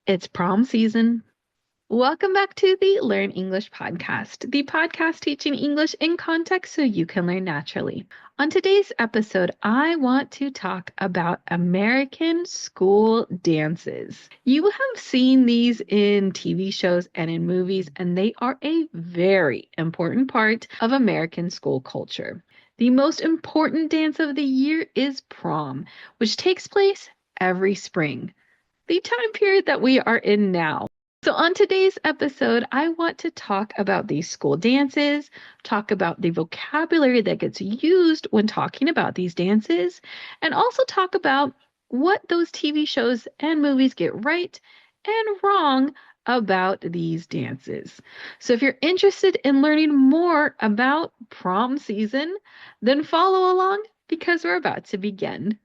It's prom season. Welcome back to the Learn English podcast, the podcast teaching English in context so you can learn naturally. On today's episode, I want to talk about American school dances. You have seen these in TV shows and in movies, and they are a very important part of American school culture. The most important dance of the year is prom, which takes place every spring, the time period that we are in now. So, on today's episode, I want to talk about these school dances, talk about the vocabulary that gets used when talking about these dances, and also talk about what those TV shows and movies get right and wrong about these dances. So, if you're interested in learning more about prom season, then follow along because we're about to begin.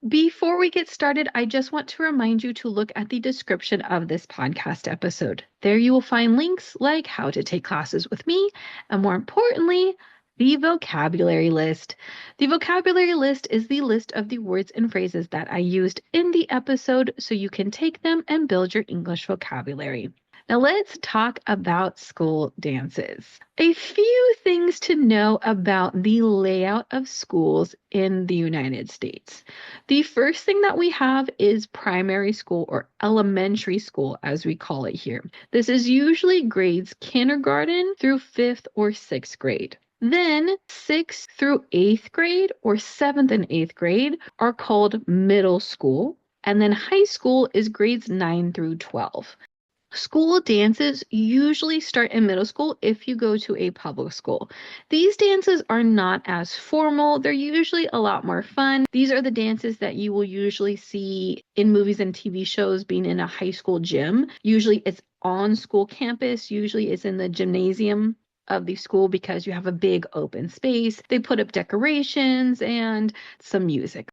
Before we get started, I just want to remind you to look at the description of this podcast episode. There you will find links like how to take classes with me, and more importantly, the vocabulary list. The vocabulary list is the list of the words and phrases that I used in the episode so you can take them and build your English vocabulary. Now let's talk about school dances. A few things to know about the layout of schools in the United States. The first thing that we have is primary school or elementary school, as we call it here. This is usually grades kindergarten through 5th or 6th grade. Then 6th through 8th grade or 7th and 8th grade are called middle school. And then high school is grades 9 through 12. School dances usually start in middle school if you go to a public school. These dances are not as formal. They're usually a lot more fun. These are the dances that you will usually see in movies and TV shows being in a high school gym. Usually it's on school campus. Usually it's in the gymnasium of the school because you have a big open space. They put up decorations and some music.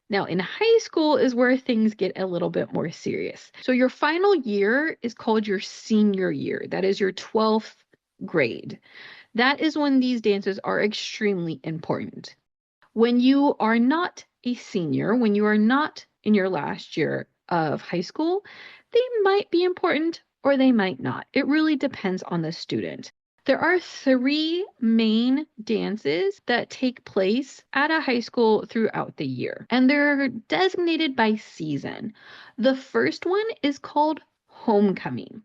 Now, in high school is where things get a little bit more serious. So your final year is called your senior year. That is your 12th grade. That is when these dances are extremely important. When you are not a senior, when you are not in your last year of high school, they might be important or they might not. It really depends on the student. There are 3 main dances that take place at a high school throughout the year, and they're designated by season. The first one is called homecoming.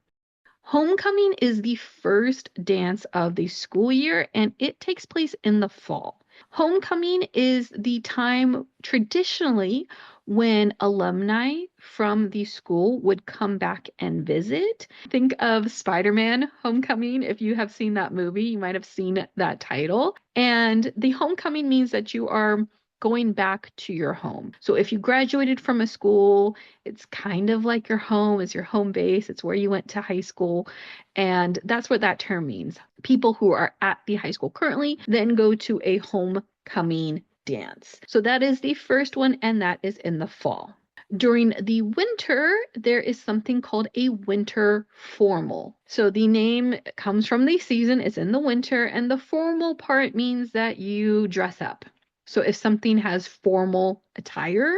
Homecoming is the first dance of the school year, and it takes place in the fall. Homecoming is the time traditionally when alumni from the school would come back and visit. Think of Spider-Man Homecoming. If you have seen that movie, you might have seen that title. And the homecoming means that you are going back to your home. So if you graduated from a school, it's kind of like your home, it's your home base, it's where you went to high school. And that's what that term means. People who are at the high school currently then go to a homecoming dance. So that is the first one, and that is in the fall. During the winter, there is something called a winter formal. So the name comes from the season, it's in the winter, and the formal part means that you dress up. So if something has formal attire,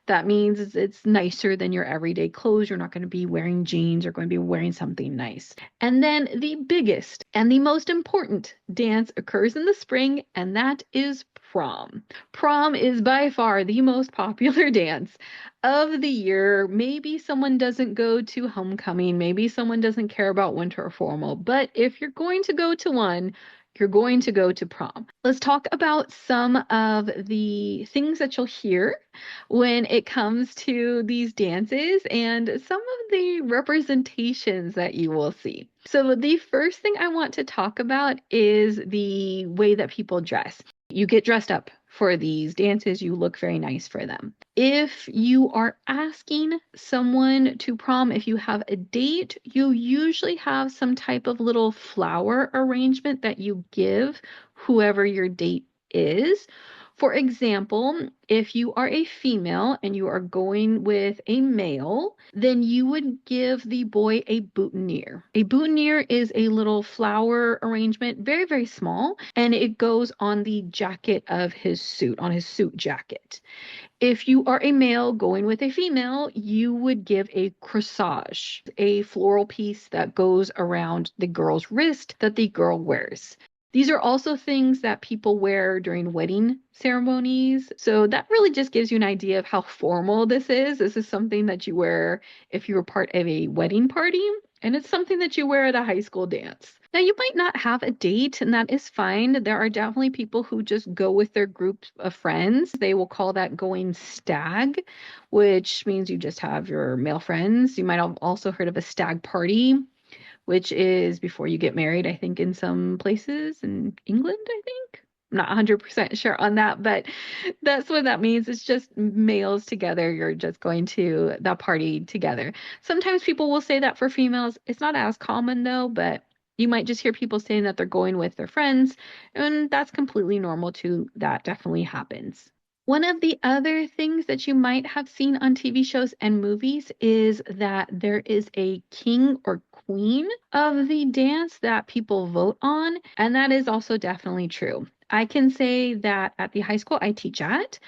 that means it's nicer than your everyday clothes. You're not going to be wearing jeans, you're going to be wearing something nice. And then the biggest and the most important dance occurs in the spring, and that is prom. Prom is by far the most popular dance of the year. Maybe someone doesn't go to homecoming, maybe someone doesn't care about winter formal, but if you're going to go to one, you're going to go to prom. Let's talk about some of the things that you'll hear when it comes to these dances and some of the representations that you will see. So the first thing I want to talk about is the way that people dress. You get dressed up for these dances, you look very nice for them. If you are asking someone to prom, if you have a date, you usually have some type of little flower arrangement that you give whoever your date is For example, if you are a female and you are going with a male, then you would give the boy a boutonniere. A boutonniere is a little flower arrangement, very, very small, and it goes on the jacket of his suit, on his suit jacket. If you are a male going with a female, you would give a corsage, a floral piece that goes around the girl's wrist that the girl wears. These are also things that people wear during wedding ceremonies. So that really just gives you an idea of how formal this is. This is something that you wear if you were part of a wedding party, and it's something that you wear at a high school dance. Now, you might not have a date, and that is fine. There are definitely people who just go with their group of friends. They will call that going stag, which means you just have your male friends. You might have also heard of a stag party, which is before you get married, I think, in some places in England, I think. I'm not 100% sure on that, but that's what that means. It's just males together. You're just going to that party together. Sometimes people will say that for females. It's not as common though, but you might just hear people saying that they're going with their friends, and that's completely normal too. That definitely happens. One of the other things that you might have seen on TV shows and movies is that there is a king or queen of the dance that people vote on, and that is also definitely true. I can say that at the high school I teach at,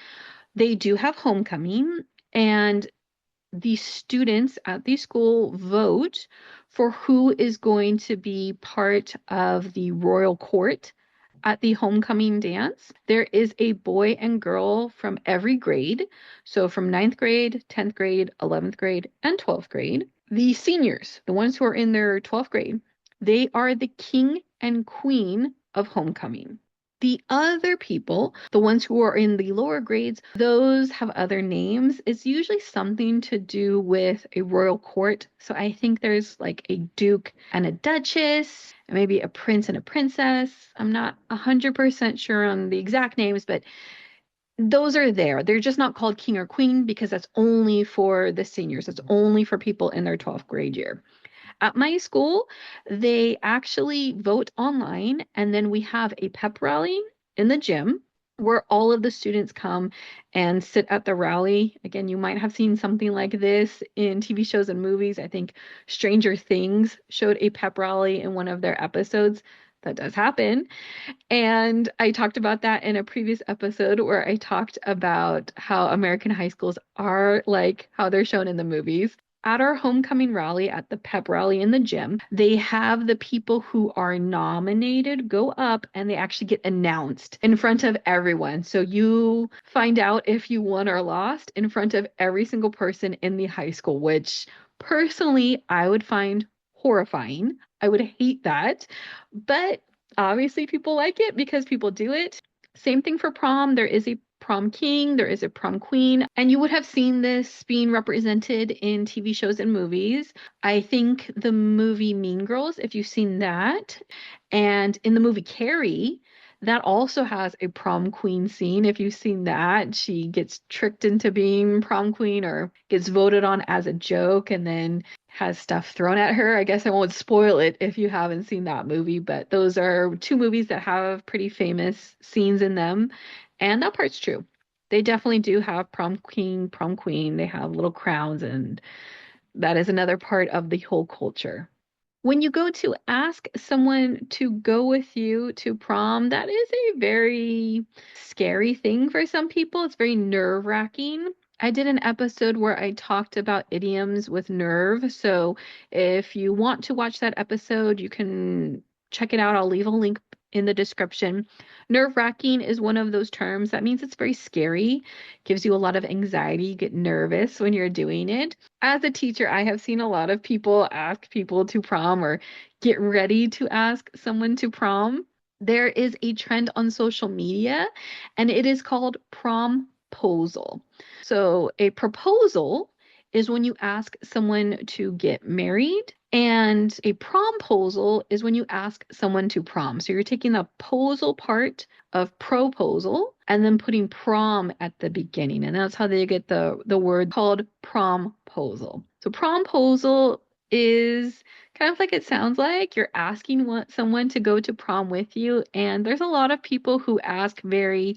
they do have homecoming, and the students at the school vote for who is going to be part of the royal court at the homecoming dance. There is a boy and girl from every grade. So from ninth grade, 10th grade, 11th grade, and 12th grade. The seniors, the ones who are in their 12th grade, they are the king and queen of homecoming. The other people, the ones who are in the lower grades, those have other names. It's usually something to do with a royal court. So I think there's like a duke and a duchess, and maybe a prince and a princess. I'm not 100% sure on the exact names, but those are there. They're just not called king or queen because that's only for the seniors. It's only for people in their 12th grade year. At my school, they actually vote online, and then we have a pep rally in the gym where all of the students come and sit at the rally. Again, you might have seen something like this in TV shows and movies. I think Stranger Things showed a pep rally in one of their episodes. That does happen. And I talked about that in a previous episode where I talked about how American high schools are like how they're shown in the movies. At our homecoming rally, at the pep rally in the gym, they have the people who are nominated go up and they actually get announced in front of everyone. So you find out if you won or lost in front of every single person in the high school, which personally I would find horrifying. I would hate that. But obviously people like it because people do it. Same thing for prom. There is a prom king, there is a prom queen, and you would have seen this being represented in TV shows and movies. I think the movie Mean Girls, if you've seen that, and in the movie Carrie, that also has a prom queen scene. If you've seen that, she gets tricked into being prom queen or gets voted on as a joke and then has stuff thrown at her. I guess I won't spoil it if you haven't seen that movie, but those are two movies that have pretty famous scenes in them. And that part's true. They definitely do have prom king, prom queen. They have little crowns, and that is another part of the whole culture. When you go to ask someone to go with you to prom, that is a very scary thing for some people. It's very nerve-wracking. I did an episode where I talked about idioms with nerve. So if you want to watch that episode, you can check it out. I'll leave a link in the description. Nerve-wracking is one of those terms. That means it's very scary, gives you a lot of anxiety. You get nervous when you're doing it. As a teacher, I have seen a lot of people ask people to prom or get ready to ask someone to prom. There is a trend on social media, and it is called promposal. So, a proposal is when you ask someone to get married, and a promposal is when you ask someone to prom. So, you're taking the posal part of proposal and then putting prom at the beginning. And that's how they get the word called promposal. So, promposal is kind of like it sounds like you're asking someone to go to prom with you. And there's a lot of people who ask very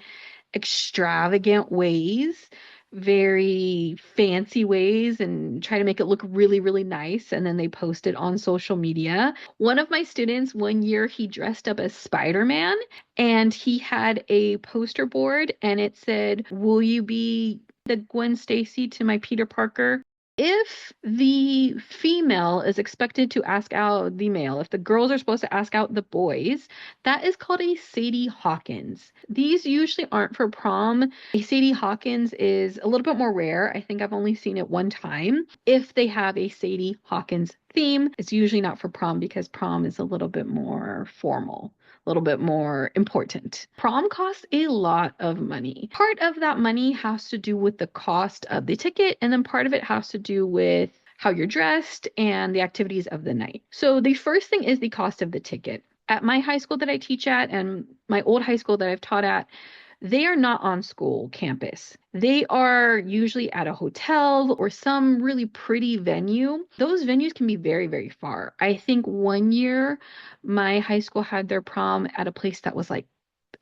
extravagant ways, very fancy ways, and try to make it look really, really nice. And then they post it on social media. One of my students, one year, he dressed up as Spider-Man and he had a poster board and it said, "Will you be the Gwen Stacy to my Peter Parker?" If the female is expected to ask out the male, if the girls are supposed to ask out the boys, that is called a Sadie Hawkins. These usually aren't for prom. A Sadie Hawkins is a little bit more rare. I think I've only seen it one time. If they have a Sadie Hawkins theme, it's usually not for prom because prom is a little bit more formal, a little bit more important. Prom costs a lot of money. Part of that money has to do with the cost of the ticket, and then part of it has to do with how you're dressed and the activities of the night. So the first thing is the cost of the ticket. At my high school that I teach at and my old high school that I've taught at, they are not on school campus. They are usually at a hotel or some really pretty venue. Those venues can be very, very far. I think one year my high school had their prom at a place that was like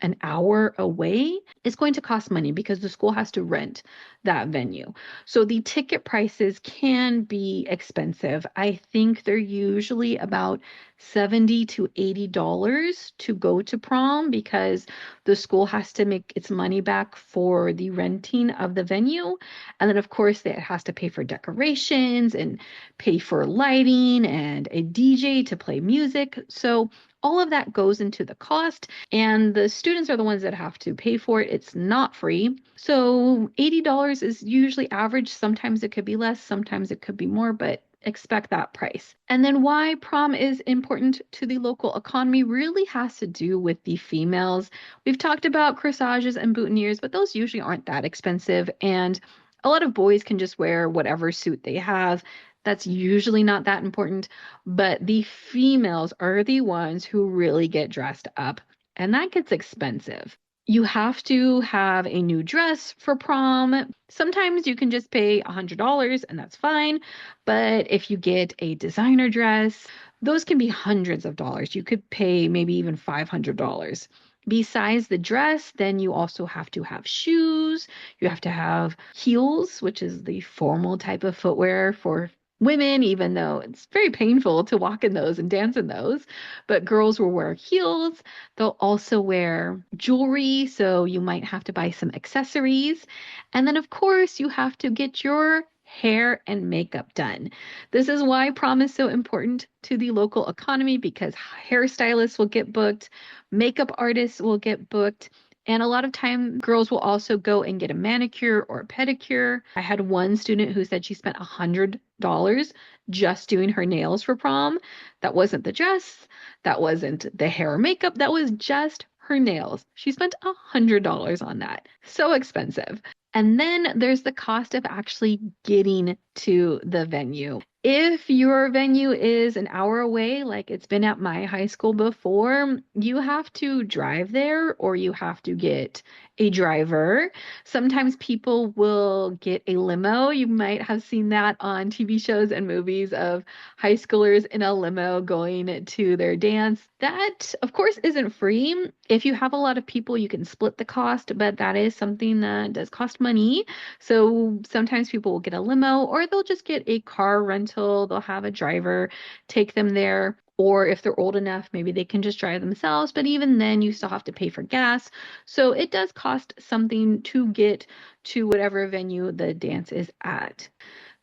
an hour away. It's going to cost money because the school has to rent that venue. So the ticket prices can be expensive. I think they're usually about $70 to $80 to go to prom because the school has to make its money back for the renting of the venue. And then, of course, it has to pay for decorations and pay for lighting and a DJ to play music. So all of that goes into the cost, and the students are the ones that have to pay for it. It's not free. So $80 is usually average. Sometimes it could be less, sometimes it could be more, but expect that price. And then why prom is important to the local economy really has to do with the females. We've talked about corsages and boutonnieres, but those usually aren't that expensive. And a lot of boys can just wear whatever suit they have. That's usually not that important, but the females are the ones who really get dressed up, and that gets expensive. You have to have a new dress for prom. Sometimes you can just pay $100 and that's fine, but if you get a designer dress, those can be hundreds of dollars. You could pay maybe even $500. Besides the dress, then you also have to have shoes. You have to have heels, which is the formal type of footwear for women, even though it's very painful to walk in those and dance in those. But girls will wear heels. They'll also wear jewelry, so you might have to buy some accessories. And then, of course, you have to get your hair and makeup done. This is why prom is so important to the local economy because hairstylists will get booked, makeup artists will get booked, and a lot of time, girls will also go and get a manicure or a pedicure. I had one student who said she spent $100 just doing her nails for prom. That wasn't the dress. That wasn't the hair or makeup. That was just her nails. She spent $100 on that. So expensive. And then there's the cost of actually getting to the venue. If your venue is an hour away, like it's been at my high school before, you have to drive there or you have to get a driver. Sometimes people will get a limo. You might have seen that on TV shows and movies of high schoolers in a limo going to their dance. That, of course, isn't free. If you have a lot of people, you can split the cost, but that is something that does cost money. So sometimes people will get a limo or they'll just get a car rental. They'll have a driver take them there. Or if they're old enough, maybe they can just drive themselves. But even then, you still have to pay for gas. So it does cost something to get to whatever venue the dance is at.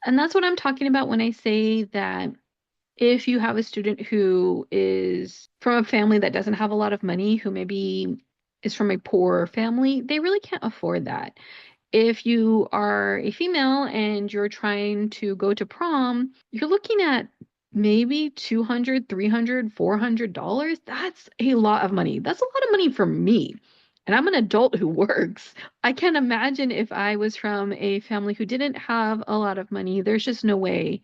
And that's what I'm talking about when I say that if you have a student who is from a family that doesn't have a lot of money, who maybe is from a poor family, they really can't afford that. If you are a female and you're trying to go to prom, you're looking at maybe $200, $300, $400. That's a lot of money. That's a lot of money for me. And I'm an adult who works. I can't imagine if I was from a family who didn't have a lot of money. There's just no way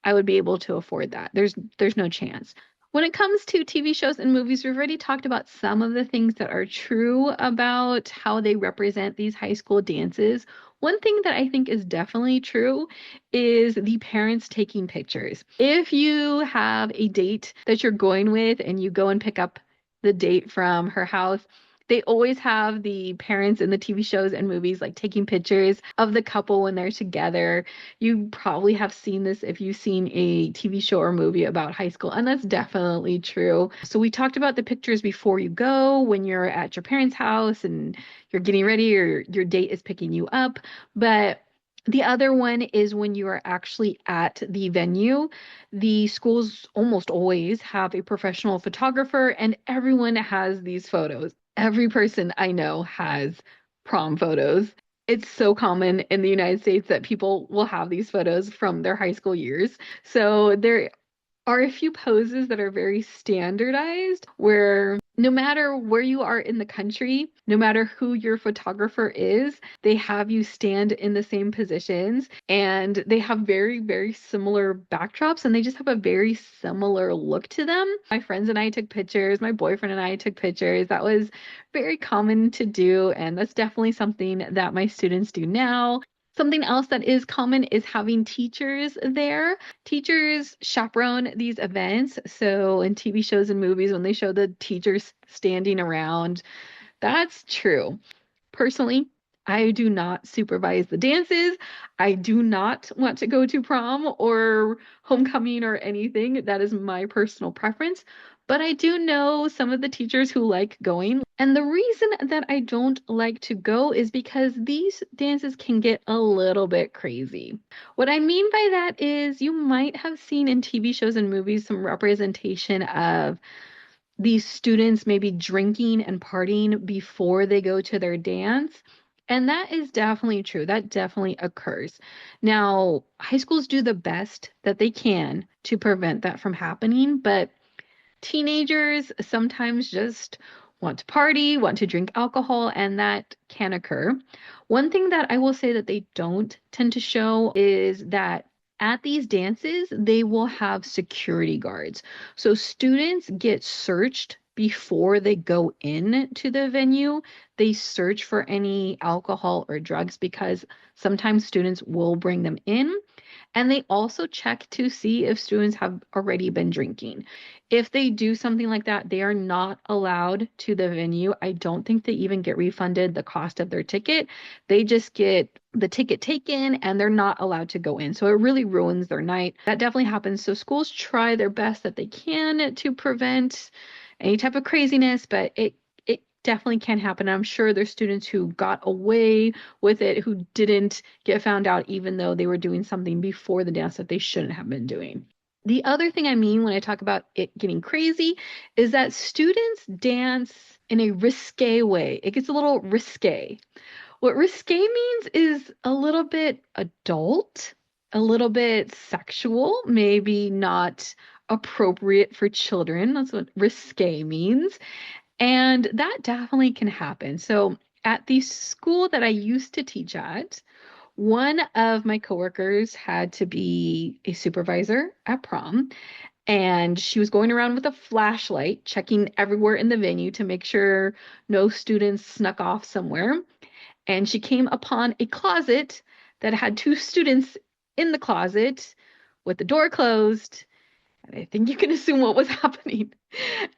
I would be able to afford that. There's no chance. When it comes to TV shows and movies, we've already talked about some of the things that are true about how they represent these high school dances. One thing that I think is definitely true is the parents taking pictures. If you have a date that you're going with and you go and pick up the date from her house, They always have the parents in the TV shows and movies like taking pictures of the couple when they're together. You probably have seen this if you've seen a TV show or movie about high school, and that's definitely true. So we talked about the pictures before you go, when you're at your parents' house and you're getting ready or your date is picking you up. But the other one is when you are actually at the venue. The schools almost always have a professional photographer, and everyone has these photos. Every person I know has prom photos. It's so common in the United States that people will have these photos from their high school years. So there are a few poses that are very standardized where no matter where you are in the country, no matter who your photographer is, they have you stand in the same positions and they have very, very similar backdrops and they just have a very similar look to them. My friends and I took pictures, my boyfriend and I took pictures. That was very common to do, and that's definitely something that my students do now. Something else that is common is having teachers there. Teachers chaperone these events. So in TV shows and movies, when they show the teachers standing around, that's true. Personally, I do not supervise the dances. I do not want to go to prom or homecoming or anything. That is my personal preference. But I do know some of the teachers who like going. And the reason that I don't like to go is because these dances can get a little bit crazy. What I mean by that is you might have seen in TV shows and movies some representation of these students maybe drinking and partying before they go to their dance. And that is definitely true. That definitely occurs. Now, high schools do the best that they can to prevent that from happening, but teenagers sometimes just want to party, want to drink alcohol, and that can occur. One thing that I will say that they don't tend to show is that at these dances, they will have security guards. So students get searched before they go in to the venue. They search for any alcohol or drugs because sometimes students will bring them in. And they also check to see if students have already been drinking. If they do something like that, they are not allowed to the venue. I don't think they even get refunded the cost of their ticket. They just get the ticket taken and they're not allowed to go in. So it really ruins their night. That definitely happens. So schools try their best that they can to prevent any type of craziness, but it definitely can happen. I'm sure there's students who got away with it who didn't get found out even though they were doing something before the dance that they shouldn't have been doing. The other thing I mean when I talk about it getting crazy is that students dance in a risque way. It gets a little risque. What risque means is a little bit adult, a little bit sexual, maybe not appropriate for children. That's what risque means. And that definitely can happen. So at the school that I used to teach at, one of my coworkers had to be a supervisor at prom, and she was going around with a flashlight, checking everywhere in the venue to make sure no students snuck off somewhere. And she came upon a closet that had two students in the closet with the door closed. And I think you can assume what was happening.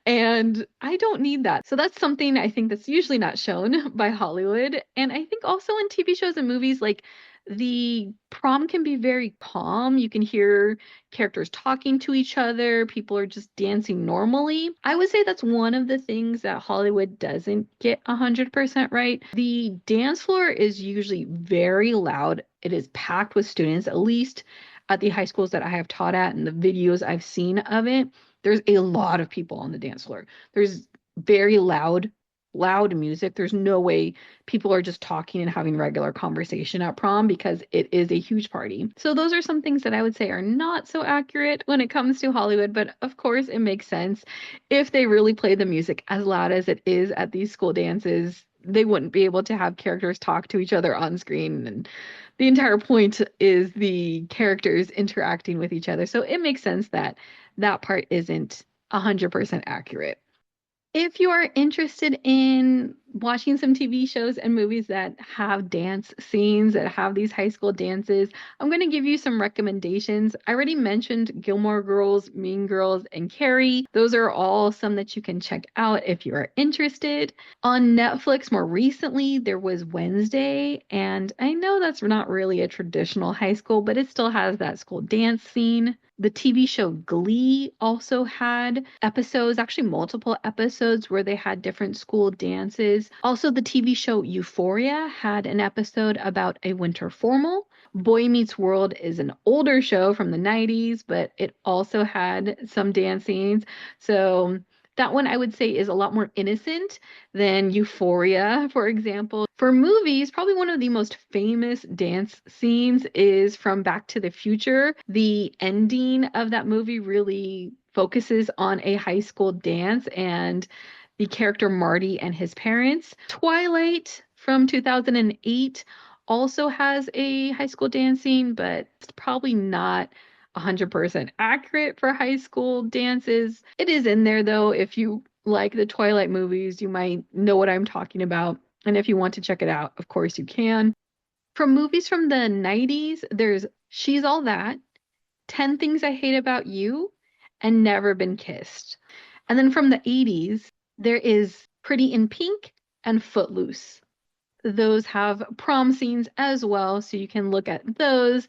And I don't need that. So that's something I think that's usually not shown by Hollywood. And I think also in TV shows and movies, like the prom can be very calm. You can hear characters talking to each other. People are just dancing normally. I would say that's one of the things that Hollywood doesn't get 100% right. The dance floor is usually very loud. It is packed with students, at least at the high schools that I have taught at and the videos I've seen of it. There's a lot of people on the dance floor. There's very loud music. There's no way people are just talking and having regular conversation at prom because it is a huge party. So those are some things that I would say are not so accurate when it comes to Hollywood, but of course it makes sense. If they really play the music as loud as it is at these school dances, they wouldn't be able to have characters talk to each other on screen, and the entire point is the characters interacting with each other. So it makes sense that that part isn't 100% accurate. If you are interested in watching some TV shows and movies that have dance scenes, that have these high school dances, I'm going to give you some recommendations. I already mentioned Gilmore Girls, Mean Girls, and Carrie. Those are all some that you can check out if you are interested. On Netflix, more recently, there was Wednesday, and I know that's not really a traditional high school, but it still has that school dance scene. The TV show Glee also had episodes, actually multiple episodes where they had different school dances. Also, the TV show Euphoria had an episode about a winter formal. Boy Meets World is an older show from the 90s, but it also had some dance scenes. So that one I would say is a lot more innocent than Euphoria, for example. For movies, probably one of the most famous dance scenes is from Back to the Future. The ending of that movie really focuses on a high school dance and the character Marty and his parents. Twilight from 2008 also has a high school dance scene, but it's probably not 100% accurate for high school dances. It is in there though. If you like the Twilight movies, you might know what I'm talking about. And if you want to check it out, of course you can. From movies from the 90s, there's She's All That, 10 Things I Hate About You, and Never Been Kissed. And then from the 80s, there is Pretty in Pink and Footloose. Those have prom scenes as well, so you can look at those.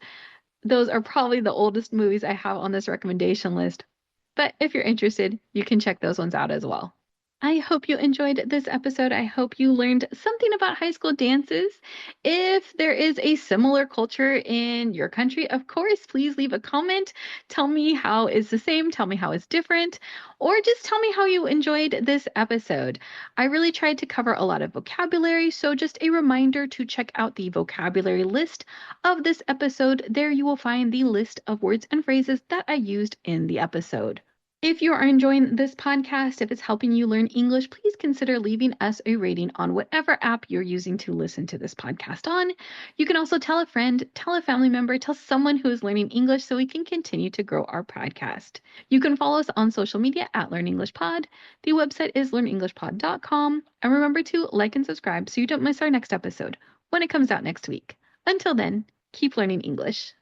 Those are probably the oldest movies I have on this recommendation list. But if you're interested, you can check those ones out as well. I hope you enjoyed this episode. I hope you learned something about high school dances. If there is a similar culture in your country, of course, please leave a comment. Tell me how is the same, tell me how is different, or just tell me how you enjoyed this episode. I really tried to cover a lot of vocabulary, so just a reminder to check out the vocabulary list of this episode. There you will find the list of words and phrases that I used in the episode. If you are enjoying this podcast, if it's helping you learn English, please consider leaving us a rating on whatever app you're using to listen to this podcast on. You can also tell a friend, tell a family member, tell someone who is learning English so we can continue to grow our podcast. You can follow us on social media at Learn English Pod. The website is learnenglishpod.com. And remember to like and subscribe so you don't miss our next episode when it comes out next week. Until then, keep learning English.